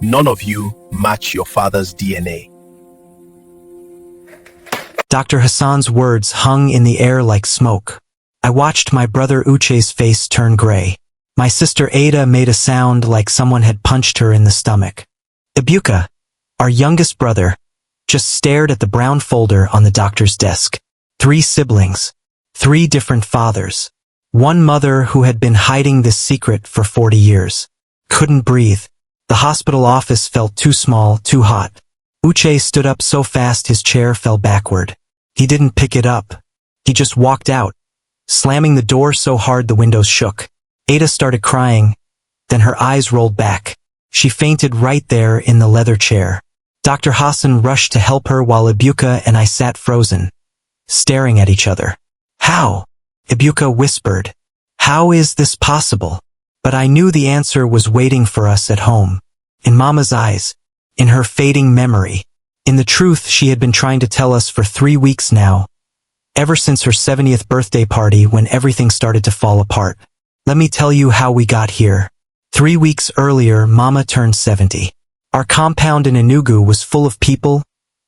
None of you match your father's DNA. Dr. Hassan's words hung in the air like smoke. I watched my brother Uche's face turn gray. My sister Ada made a sound like someone had punched her in the stomach. Ibuka, our youngest brother, just stared at the brown folder on the doctor's desk. 3 siblings. 3 different fathers. One mother who had been hiding this secret for 40 years. Couldn't breathe. The hospital office felt too small, too hot. Uche stood up so fast his chair fell backward. He didn't pick it up. He just walked out, slamming the door so hard the windows shook. Ada started crying, then her eyes rolled back. She fainted right there in the leather chair. Dr. Hassan rushed to help her while Ibuka and I sat frozen, staring at each other. How? Ibuka whispered. How is this possible? But I knew the answer was waiting for us at home. In Mama's eyes, in her fading memory, in the truth she had been trying to tell us for 3 weeks now, ever since her 70th birthday party when everything started to fall apart. Let me tell you how we got here. 3 weeks earlier, Mama turned 70. Our compound in Enugu was full of people,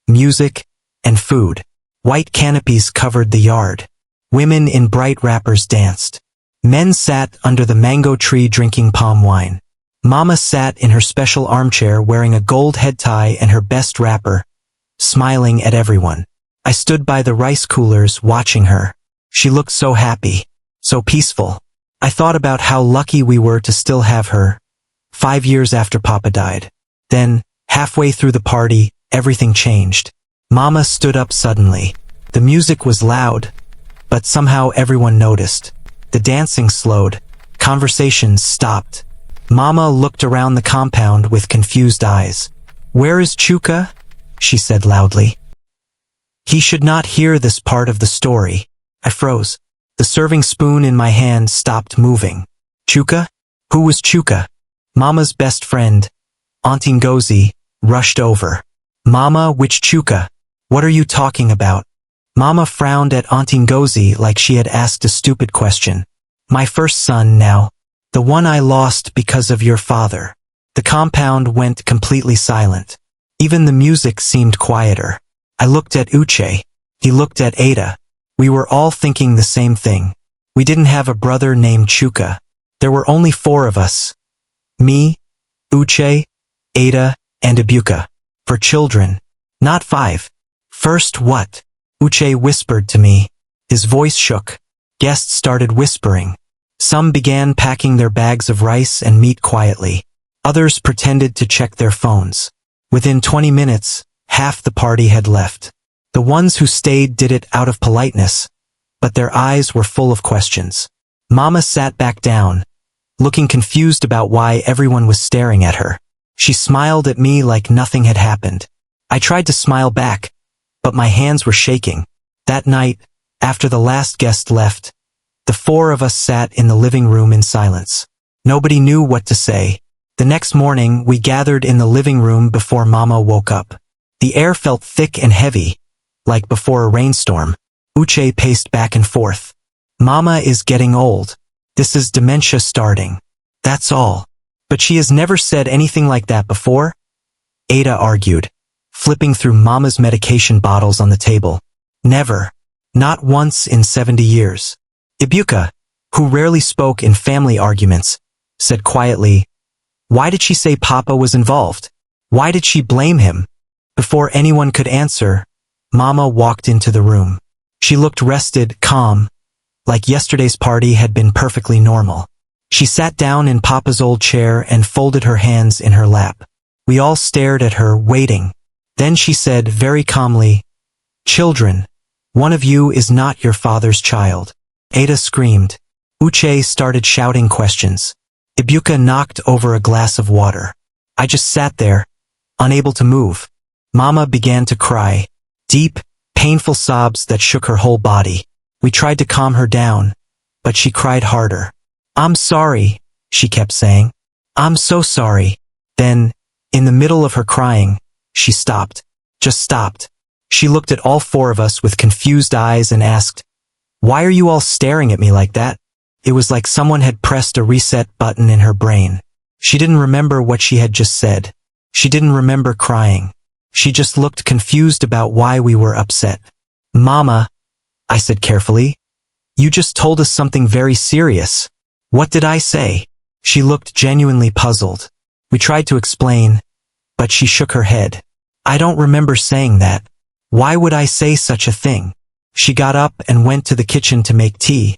music, and food. White canopies covered the yard. Women in bright wrappers danced. Men sat under the mango tree drinking palm wine. Mama sat in her special armchair wearing a gold head tie and her best wrapper, smiling at everyone. I stood by the rice coolers watching her. She looked so happy, so peaceful. I thought about how lucky we were to still have her, 5 years after Papa died. Then, halfway through the party, everything changed. Mama stood up suddenly. The music was loud, but somehow everyone noticed. The dancing slowed. Conversations stopped. Mama looked around the compound with confused eyes. "Where is Chuka?" she said loudly. He should not hear this part of the story. I froze. The serving spoon in my hand stopped moving. Chuka? Who was Chuka? Mama's best friend, Auntie Ngozi, rushed over. "Mama, which Chuka? What are you talking about?" Mama frowned at Auntie Ngozi like she had asked a stupid question. "My first son now. The one I lost because of your father." The compound went completely silent. Even the music seemed quieter. I looked at Uche. He looked at Ada. We were all thinking the same thing. We didn't have a brother named Chuka. There were only 4 of us. Me, Uche, Ada, and Ibuka. For children. Not 5. First what? Uche whispered to me. His voice shook. Guests started whispering. Some began packing their bags of rice and meat quietly. Others pretended to check their phones. Within 20 minutes, half the party had left. The ones who stayed did it out of politeness, but their eyes were full of questions. Mama sat back down, looking confused about why everyone was staring at her. She smiled at me like nothing had happened. I tried to smile back, but my hands were shaking. That night, after the last guest left, the 4 of us sat in the living room in silence. Nobody knew what to say. The next morning, we gathered in the living room before Mama woke up. The air felt thick and heavy, like before a rainstorm. Uche paced back and forth. "Mama is getting old. This is dementia starting. That's all. But she has never said anything like that before," Ada argued, flipping through Mama's medication bottles on the table. "Never. Not once in 70 years. Ibuka, who rarely spoke in family arguments, said quietly, "Why did she say Papa was involved? Why did she blame him?" Before anyone could answer, Mama walked into the room. She looked rested, calm, like yesterday's party had been perfectly normal. She sat down in Papa's old chair and folded her hands in her lap. We all stared at her, waiting. Then she said very calmly, "Children, one of you is not your father's child." Ada screamed. Uche started shouting questions. Ibuka knocked over a glass of water. I just sat there, unable to move. Mama began to cry. Deep, painful sobs that shook her whole body. We tried to calm her down, but she cried harder. "I'm sorry," she kept saying. "I'm so sorry." Then, in the middle of her crying, she stopped. Just stopped. She looked at all 4 of us with confused eyes and asked, "Why are you all staring at me like that?" It was like someone had pressed a reset button in her brain. She didn't remember what she had just said. She didn't remember crying. She just looked confused about why we were upset. Mama, I said carefully, you just told us something very serious. What did I say? She looked genuinely puzzled. We tried to explain, but she shook her head. I don't remember saying that. Why would I say such a thing? She got up and went to the kitchen to make tea,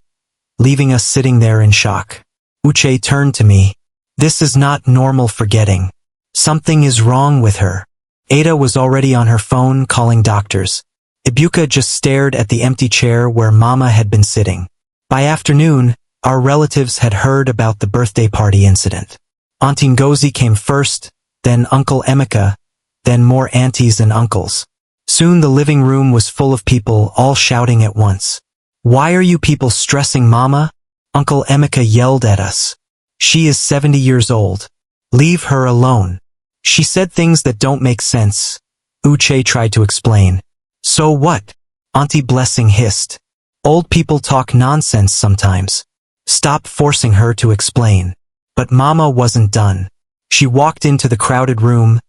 leaving us sitting there in shock. Uche turned to me. This is not normal forgetting. Something is wrong with her. Ada was already on her phone calling doctors. Ibuka just stared at the empty chair where Mama had been sitting. By afternoon, our relatives had heard about the birthday party incident. Auntie Ngozi came first, then Uncle Emeka, then more aunties and uncles. Soon the living room was full of people all shouting at once. Why are you people stressing Mama? Uncle Emeka yelled at us. She is 70 years old. Leave her alone. She said things that don't make sense. Uche tried to explain. So what? Auntie Blessing hissed. Old people talk nonsense sometimes. Stop forcing her to explain. But Mama wasn't done. She walked into the crowded room,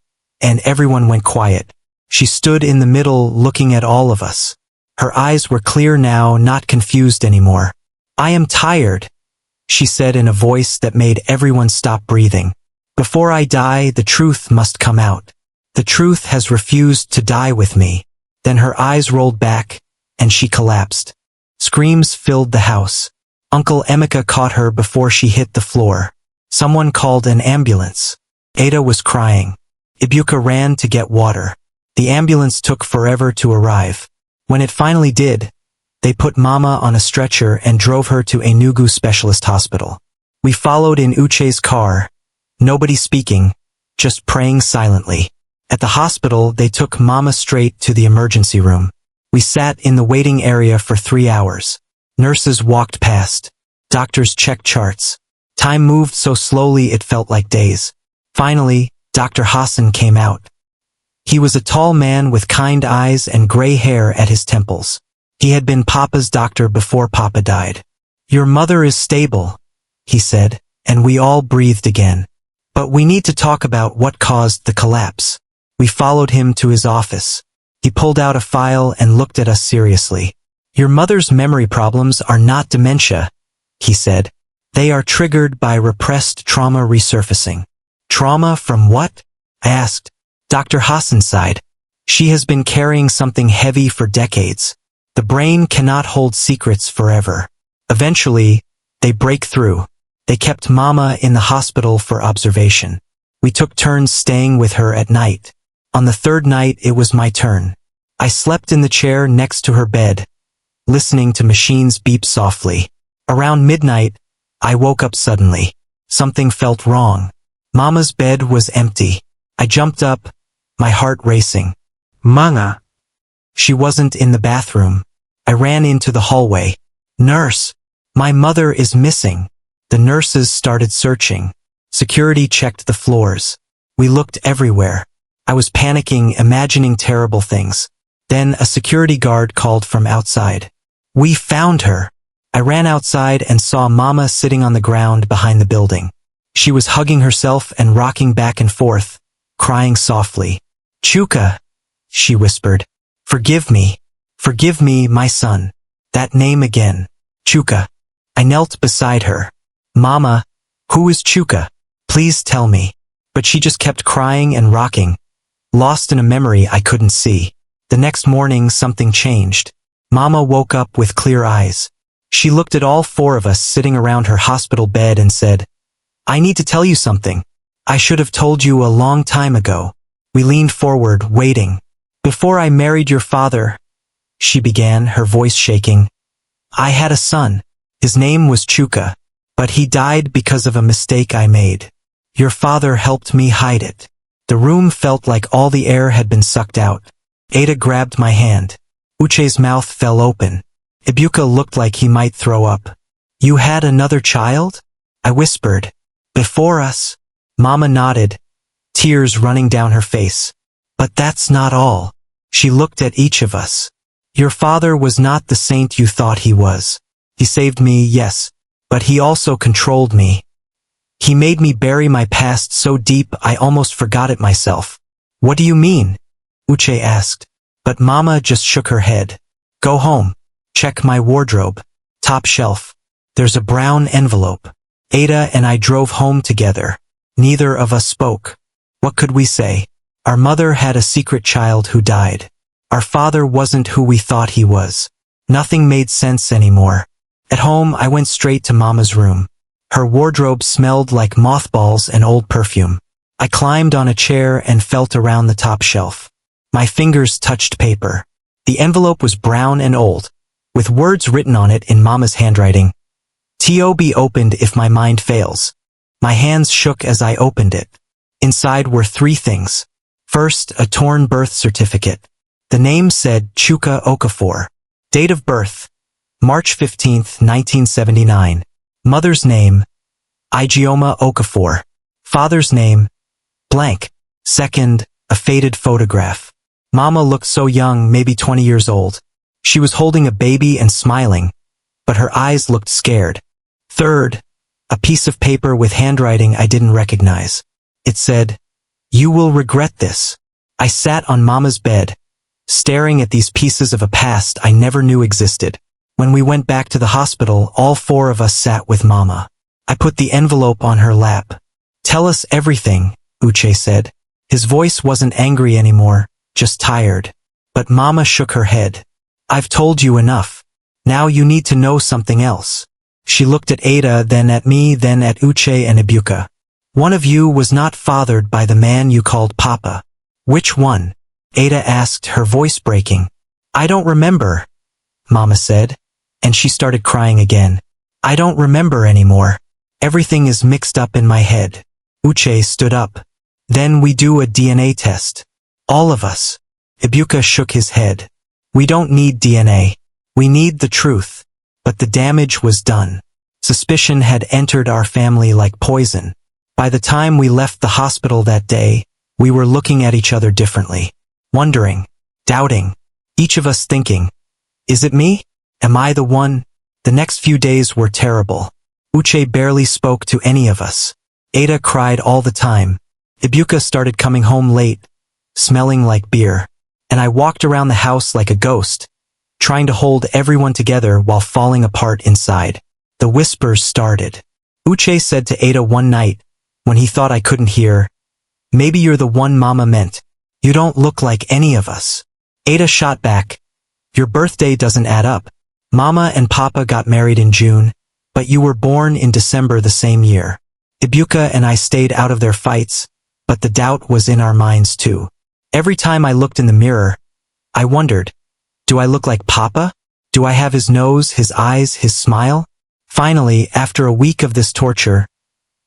and everyone went quiet. She stood in the middle looking at all of us. Her eyes were clear now, not confused anymore. I am tired, she said in a voice that made everyone stop breathing. Before I die, the truth must come out. The truth has refused to die with me. Then her eyes rolled back, and she collapsed. Screams filled the house. Uncle Emeka caught her before she hit the floor. Someone called an ambulance. Ada was crying. Ibuka ran to get water. The ambulance took forever to arrive. When it finally did, they put Mama on a stretcher and drove her to Enugu Specialist Hospital. We followed in Uche's car, nobody speaking, just praying silently. At the hospital, they took Mama straight to the emergency room. We sat in the waiting area for 3 hours. Nurses walked past. Doctors checked charts. Time moved so slowly it felt like days. Finally, Dr. Hassan came out. He was a tall man with kind eyes and gray hair at his temples. He had been Papa's doctor before Papa died. Your mother is stable, he said, and we all breathed again. But we need to talk about what caused the collapse. We followed him to his office. He pulled out a file and looked at us seriously. Your mother's memory problems are not dementia, he said. They are triggered by repressed trauma resurfacing. Trauma from what? I asked. Dr. Hassan sighed. She has been carrying something heavy for decades. The brain cannot hold secrets forever. Eventually, they break through. They kept Mama in the hospital for observation. We took turns staying with her at night. On the third night, it was my turn. I slept in the chair next to her bed, listening to machines beep softly. Around midnight, I woke up suddenly. Something felt wrong. Mama's bed was empty. I jumped up, my heart racing. Manga. She wasn't in the bathroom. I ran into the hallway. Nurse, my mother is missing. The nurses started searching. Security checked the floors. We looked everywhere. I was panicking, imagining terrible things. Then a security guard called from outside. We found her. I ran outside and saw Mama sitting on the ground behind the building. She was hugging herself and rocking back and forth, crying softly. Chuka, she whispered. Forgive me, my son. That name again. Chuka. I knelt beside her. Mama, who is Chuka? Please tell me. But she just kept crying and rocking, lost in a memory I couldn't see. The next morning, something changed. Mama woke up with clear eyes. She looked at all 4 of us sitting around her hospital bed and said, I need to tell you something. I should have told you a long time ago. We leaned forward, waiting. Before I married your father, she began, her voice shaking, I had a son. His name was Chuka, but he died because of a mistake I made. Your father helped me hide it. The room felt like all the air had been sucked out. Ada grabbed my hand. Uche's mouth fell open. Ibuka looked like he might throw up. You had another child? I whispered. Before us? Mama nodded, tears running down her face. But that's not all. She looked at each of us. Your father was not the saint you thought he was. He saved me, yes, but he also controlled me. He made me bury my past so deep I almost forgot it myself. What do you mean? Uche asked. But Mama just shook her head. Go home. Check my wardrobe. Top shelf. There's a brown envelope. Ada and I drove home together. Neither of us spoke. What could we say? Our mother had a secret child who died. Our father wasn't who we thought he was. Nothing made sense anymore. At home, I went straight to Mama's room. Her wardrobe smelled like mothballs and old perfume. I climbed on a chair and felt around the top shelf. My fingers touched paper. The envelope was brown and old, with words written on it in Mama's handwriting. To be opened if my mind fails. My hands shook as I opened it. Inside were 3 things. First, a torn birth certificate. The name said Chuka Okafor. Date of birth, March 15, 1979. Mother's name, Ijeoma Okafor. Father's name, blank. Second, a faded photograph. Mama looked so young, maybe 20 years old. She was holding a baby and smiling, but her eyes looked scared. Third, a piece of paper with handwriting I didn't recognize. It said, "You will regret this." I sat on Mama's bed, staring at these pieces of a past I never knew existed. When we went back to the hospital, all 4 of us sat with Mama. I put the envelope on her lap. Tell us everything, Uche said. His voice wasn't angry anymore, just tired. But Mama shook her head. I've told you enough. Now you need to know something else. She looked at Ada, then at me, then at Uche and Ibuka. One of you was not fathered by the man you called Papa. Which one? Ada asked, her voice breaking. I don't remember, Mama said, and she started crying again. I don't remember anymore. Everything is mixed up in my head. Uche stood up. Then we do a DNA test. All of us. Ibuka shook his head. We don't need DNA. We need the truth. But the damage was done. Suspicion had entered our family like poison. By the time we left the hospital that day, we were looking at each other differently. Wondering, doubting, each of us thinking, is it me? Am I the one? The next few days were terrible. Uche barely spoke to any of us. Ada cried all the time. Ibuka started coming home late, smelling like beer. And I walked around the house like a ghost, trying to hold everyone together while falling apart inside. The whispers started. Uche said to Ada one night, when he thought I couldn't hear, maybe you're the one Mama meant. You don't look like any of us. Ada shot back. Your birthday doesn't add up. Mama and Papa got married in June, but you were born in December the same year. Ibuka and I stayed out of their fights, but the doubt was in our minds too. Every time I looked in the mirror, I wondered, do I look like Papa? Do I have his nose, his eyes, his smile? Finally, after a week of this torture,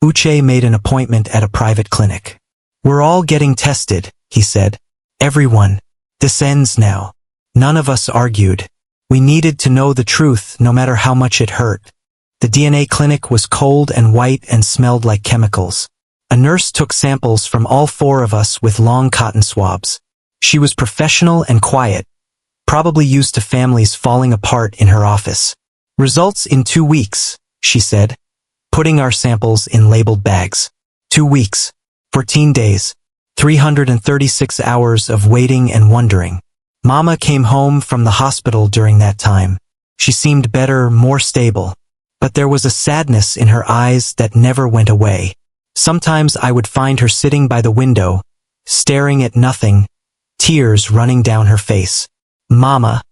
Uche made an appointment at a private clinic. We're all getting tested, he said. Everyone. This ends now. None of us argued. We needed to know the truth, no matter how much it hurt. The DNA clinic was cold and white and smelled like chemicals. A nurse took samples from all 4 of us with long cotton swabs. She was professional and quiet, probably used to families falling apart in her office. Results in 2 weeks, she said, putting our samples in labeled bags. 2 weeks, 14 days, 336 hours of waiting and wondering. Mama came home from the hospital during that time. She seemed better, more stable. But there was a sadness in her eyes that never went away. Sometimes I would find her sitting by the window, staring at nothing, tears running down her face. Mama,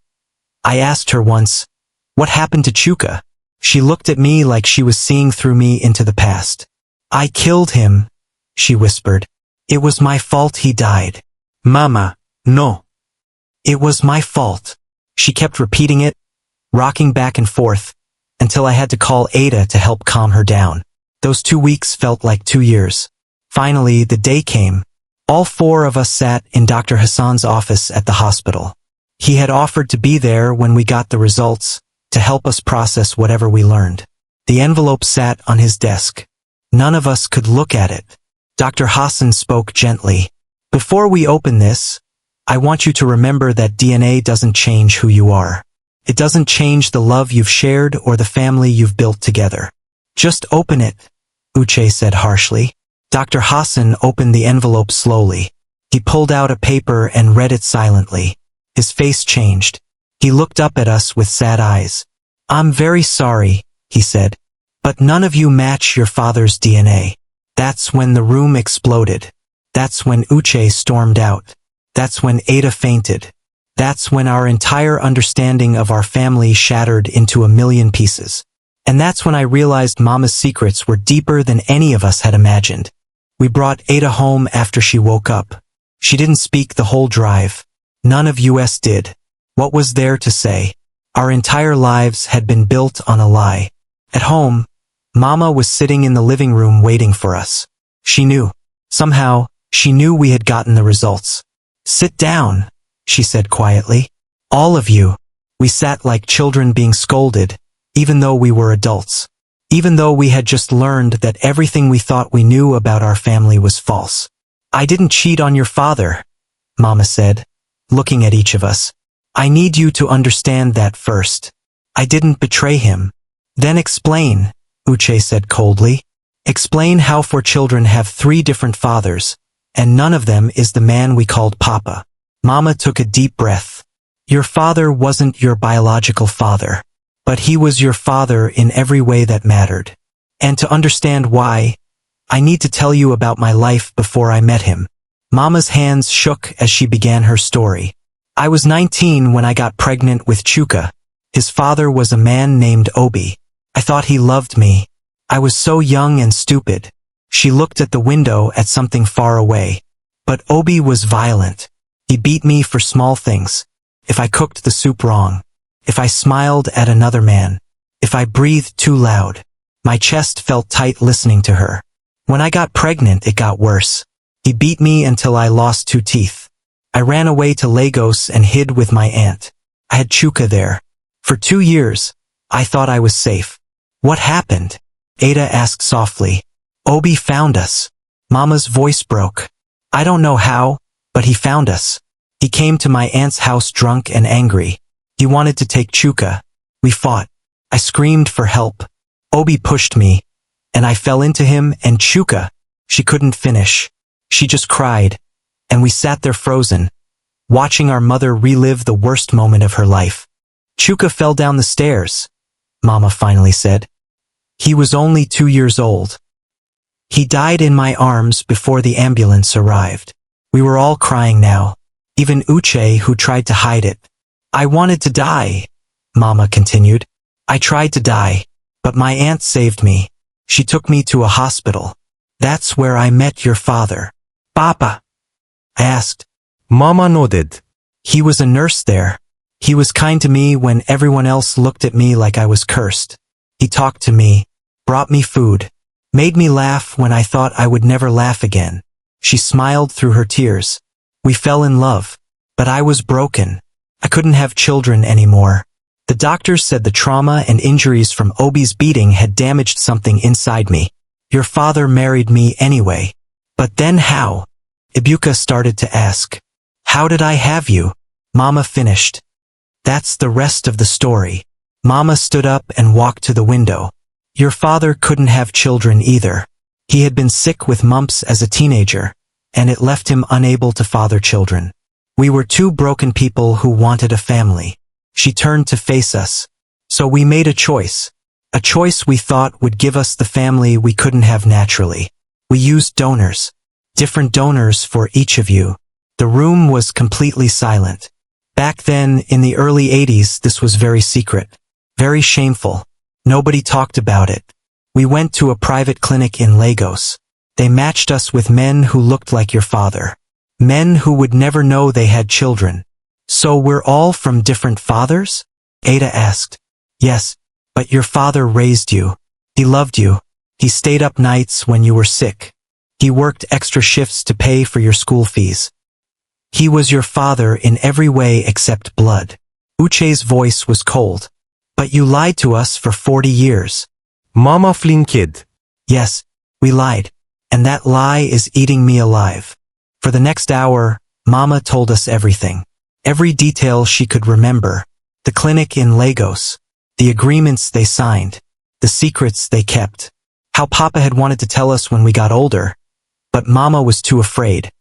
I asked her once, what happened to Chuka? She looked at me like she was seeing through me into the past. I killed him, she whispered. It was my fault he died. Mama, no. It was my fault. She kept repeating it, rocking back and forth, until I had to call Ada to help calm her down. Those 2 weeks felt like 2 years. Finally, the day came. All 4 of us sat in Dr. Hassan's office at the hospital. He had offered to be there when we got the results, to help us process whatever we learned. The envelope sat on his desk. None of us could look at it. Dr. Hassan spoke gently. Before we open this, I want you to remember that DNA doesn't change who you are. It doesn't change the love you've shared or the family you've built together. Just open it, Uche said harshly. Dr. Hassan opened the envelope slowly. He pulled out a paper and read it silently. His face changed. He looked up at us with sad eyes. I'm very sorry, he said, but none of you match your father's DNA. That's when the room exploded. That's when Uche stormed out. That's when Ada fainted. That's when our entire understanding of our family shattered into a million pieces. And that's when I realized Mama's secrets were deeper than any of us had imagined. We brought Ada home after she woke up. She didn't speak the whole drive. None of us did. What was there to say? Our entire lives had been built on a lie. At home, Mama was sitting in the living room waiting for us. She knew. Somehow, she knew we had gotten the results. Sit down, she said quietly. All of you. We sat like children being scolded, even though we were adults. Even though we had just learned that everything we thought we knew about our family was false. I didn't cheat on your father, Mama said, looking at each of us. I need you to understand that first. I didn't betray him. Then explain, Uche said coldly. Explain how 4 children have 3 different fathers, and none of them is the man we called Papa. Mama took a deep breath. Your father wasn't your biological father, but he was your father in every way that mattered. And to understand why, I need to tell you about my life before I met him. Mama's hands shook as she began her story. I was 19 when I got pregnant with Chuka. His father was a man named Obi. I thought he loved me. I was so young and stupid. She looked at the window at something far away. But Obi was violent. He beat me for small things. If I cooked the soup wrong. If I smiled at another man. If I breathed too loud. My chest felt tight listening to her. When I got pregnant, it got worse. He beat me until I lost 2 teeth. I ran away to Lagos and hid with my aunt. I had Chuka there. For 2 years, I thought I was safe. What happened? Ada asked softly. Obi found us. Mama's voice broke. I don't know how, but he found us. He came to my aunt's house drunk and angry. He wanted to take Chuka. We fought. I screamed for help. Obi pushed me, and I fell into him and Chuka. She couldn't finish. She just cried, and we sat there frozen, watching our mother relive the worst moment of her life. Chuka fell down the stairs, Mama finally said. He was only 2 years old. He died in my arms before the ambulance arrived. We were all crying now, even Uche, who tried to hide it. I wanted to die, Mama continued. I tried to die, but my aunt saved me. She took me to a hospital. That's where I met your father. Papa? I asked. Mama nodded. He was a nurse there. He was kind to me when everyone else looked at me like I was cursed. He talked to me, brought me food, made me laugh when I thought I would never laugh again. She smiled through her tears. We fell in love, but I was broken. I couldn't have children anymore. The doctors said the trauma and injuries from Obi's beating had damaged something inside me. Your father married me anyway. But then how? Ibuka started to ask. How did I have you? Mama finished. That's the rest of the story. Mama stood up and walked to the window. Your father couldn't have children either. He had been sick with mumps as a teenager, and it left him unable to father children. We were 2 broken people who wanted a family. She turned to face us. So we made a choice. A choice we thought would give us the family we couldn't have naturally. We used donors. Different donors for each of you. The room was completely silent. Back then, in the early 80s, this was very secret. Very shameful. Nobody talked about it. We went to a private clinic in Lagos. They matched us with men who looked like your father. Men who would never know they had children. So we're all from different fathers? Ada asked. Yes, but your father raised you. He loved you. He stayed up nights when you were sick. He worked extra shifts to pay for your school fees. He was your father in every way except blood. Uche's voice was cold. But you lied to us for 40 years. Mama flinked. Yes, we lied. And that lie is eating me alive. For the next hour, Mama told us everything. Every detail she could remember. The clinic in Lagos. The agreements they signed. The secrets they kept. how Papa had wanted to tell us when we got older, but Mama was too afraid.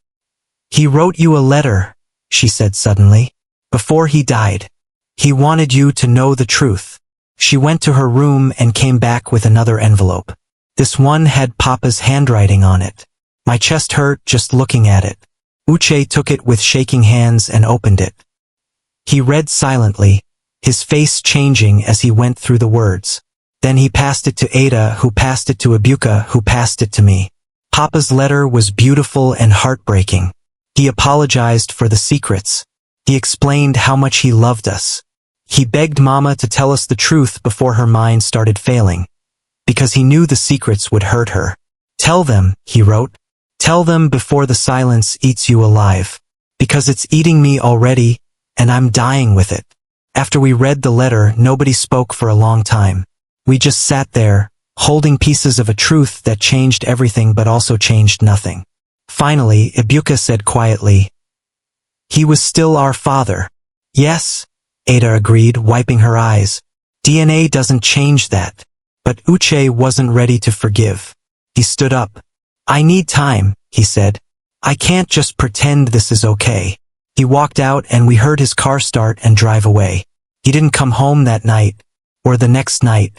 He wrote you a letter, she said suddenly. Before he died. He wanted you to know the truth. She went to her room and came back with another envelope. This one had Papa's handwriting on it. My chest hurt just looking at it. Uche took it with shaking hands and opened it. He read silently, his face changing as he went through the words. Then he passed it to Ada, who passed it to Ebuka, who passed it to me. Papa's letter was beautiful and heartbreaking. He apologized for the secrets. He explained how much he loved us. He begged Mama to tell us the truth before her mind started failing, because he knew the secrets would hurt her. Tell them, he wrote. Tell them before the silence eats you alive. Because it's eating me already, and I'm dying with it. After we read the letter, nobody spoke for a long time. We just sat there, holding pieces of a truth that changed everything but also changed nothing. Finally, Ebuka said quietly, "He was still our father." "Yes," Ada agreed, wiping her eyes. "DNA doesn't change that." But Uche wasn't ready to forgive. He stood up. "I need time," he said. "I can't just pretend this is okay." He walked out and we heard his car start and drive away. He didn't come home that night, or the next night.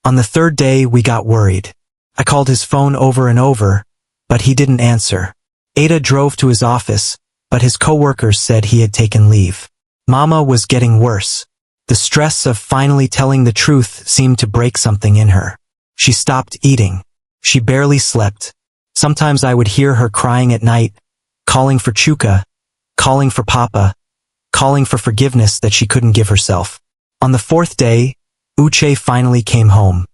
On the third day we got worried. I called his phone over and over, but he didn't answer. Ada drove to his office, but his coworkers said he had taken leave. Mama was getting worse. The stress of finally telling the truth seemed to break something in her. She stopped eating. She barely slept. Sometimes I would hear her crying at night, calling for Chuka, calling for Papa, calling for forgiveness that she couldn't give herself. On the fourth day, Uche finally came home.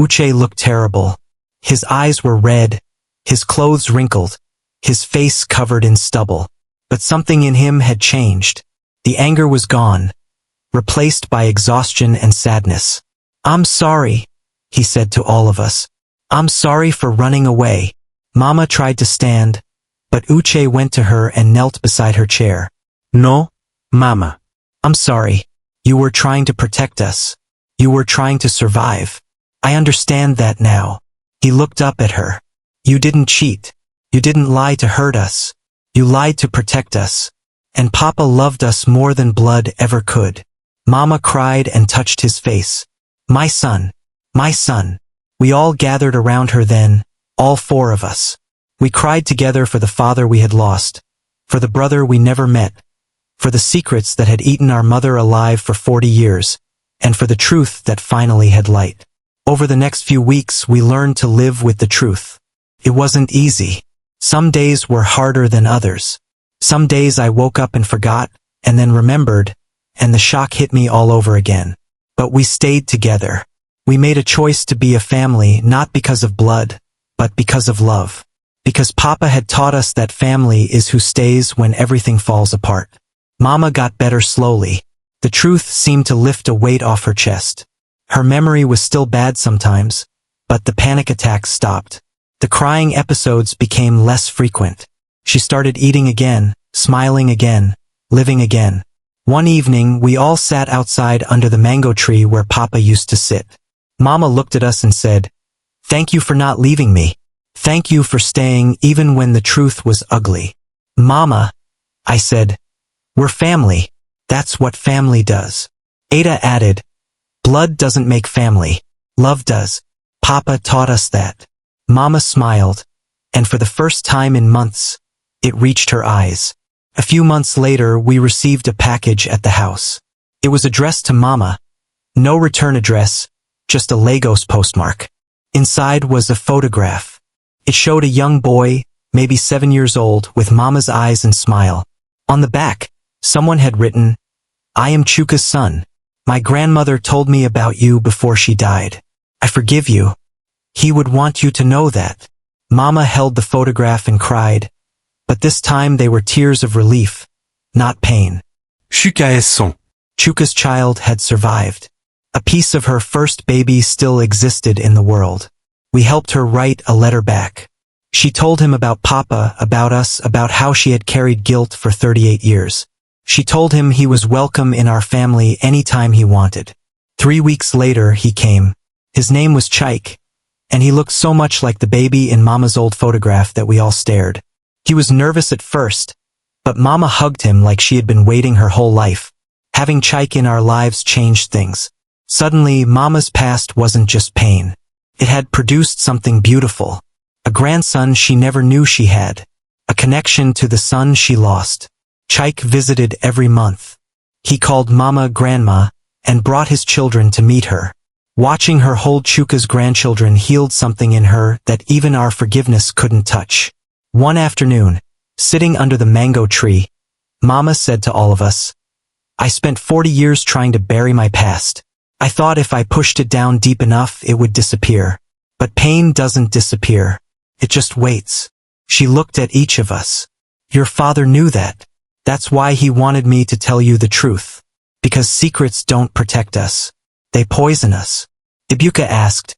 Uche looked terrible. His eyes were red, his clothes wrinkled, his face covered in stubble. But something in him had changed. The anger was gone, replaced by exhaustion and sadness. "I'm sorry," he said to all of us. "I'm sorry for running away." Mama tried to stand, but Uche went to her and knelt beside her chair. "No, Mama. I'm sorry. You were trying to protect us. You were trying to survive. I understand that now." He looked up at her. "You didn't cheat. You didn't lie to hurt us. You lied to protect us. And Papa loved us more than blood ever could." Mama cried and touched his face. My son. My son." We all gathered around her then, all four of us. We cried together for the father we had lost, for the brother we never met, for the secrets that had eaten our mother alive for 40 years, and for the truth that finally had light. Over the next few weeks we learned to live with the truth. It wasn't easy. Some days were harder than others. Some days I woke up and forgot, and then remembered, and the shock hit me all over again. But we stayed together. We made a choice to be a family not because of blood, but because of love. Because Papa had taught us that family is who stays when everything falls apart. Mama got better slowly. The truth seemed to lift a weight off her chest. Her memory was still bad sometimes, but the panic attacks stopped. The crying episodes became less frequent. She started eating again, smiling again, living again. One evening, we all sat outside under the mango tree where Papa used to sit. Mama looked at us and said, "Thank you for not leaving me. Thank you for staying even when the truth was ugly." "Mama," I said, "we're family. That's what family does." Ada added, "Blood doesn't make family. Love does. Papa taught us that." Mama smiled, and for the first time in months, it reached her eyes. A few months later, we received a package at the house. It was addressed to Mama. No return address, just a Lagos postmark. Inside was a photograph. It showed a young boy, maybe 7 years old, with Mama's eyes and smile. On the back, someone had written, "I am Chuka's son. My grandmother told me about you before she died. I forgive you. He would want you to know that." Mama held the photograph and cried, but this time they were tears of relief, not pain. Chuka est son. Chuka's child had survived. A piece of her first baby still existed in the world. We helped her write a letter back. She told him about Papa, about us, about how she had carried guilt for 38 years. She told him he was welcome in our family anytime he wanted. 3 weeks later he came. His name was Chaik, and he looked so much like the baby in Mama's old photograph that we all stared. He was nervous at first, but Mama hugged him like she had been waiting her whole life. Having Chaik in our lives changed things. Suddenly, Mama's past wasn't just pain. It had produced something beautiful. A grandson she never knew she had. A connection to the son she lost. Chaik visited every month. He called Mama Grandma and brought his children to meet her. Watching her hold Chuka's grandchildren healed something in her that even our forgiveness couldn't touch. One afternoon, sitting under the mango tree, Mama said to all of us, "I spent 40 years trying to bury my past. I thought if I pushed it down deep enough it would disappear. But pain doesn't disappear. It just waits." She looked at each of us. "Your father knew that. That's why he wanted me to tell you the truth. Because secrets don't protect us. They poison us." Ibuka asked,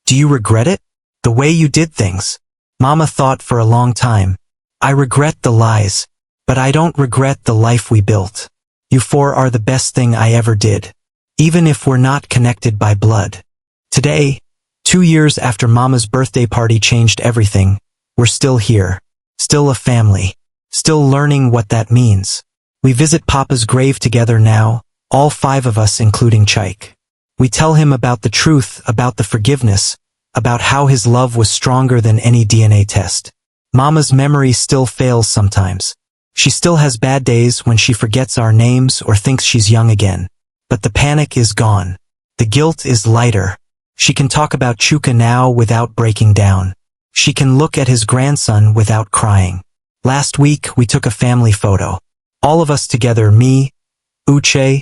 "Do you regret it? The way you did things?" Mama thought for a long time. "I regret the lies, but I don't regret the life we built. You four are the best thing I ever did. Even if we're not connected by blood." Today, 2 years after Mama's birthday party changed everything, we're still here. Still a family. Still learning what that means. We visit Papa's grave together now, all 5 of us including Chaik. We tell him about the truth, about the forgiveness, about how his love was stronger than any DNA test. Mama's memory still fails sometimes. She still has bad days when she forgets our names or thinks she's young again. But the panic is gone. The guilt is lighter. She can talk about Chuka now without breaking down. She can look at his grandson without crying. Last week, we took a family photo. All of us together, me, Uche,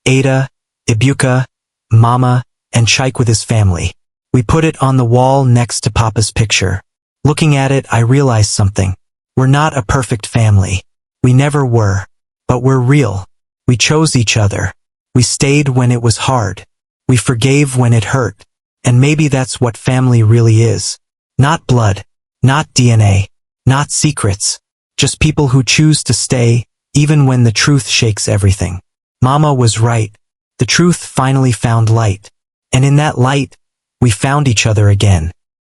Ada, Ibuka, Mama, and Chaik with his family. We put it on the wall next to Papa's picture. Looking at it, I realized something. We're not a perfect family. We never were. But we're real. We chose each other. We stayed when it was hard. We forgave when it hurt. And maybe that's what family really is. Not blood. Not DNA. Not secrets. Just people who choose to stay, even when the truth shakes everything. Mama was right. The truth finally found light. And in that light, we found each other again.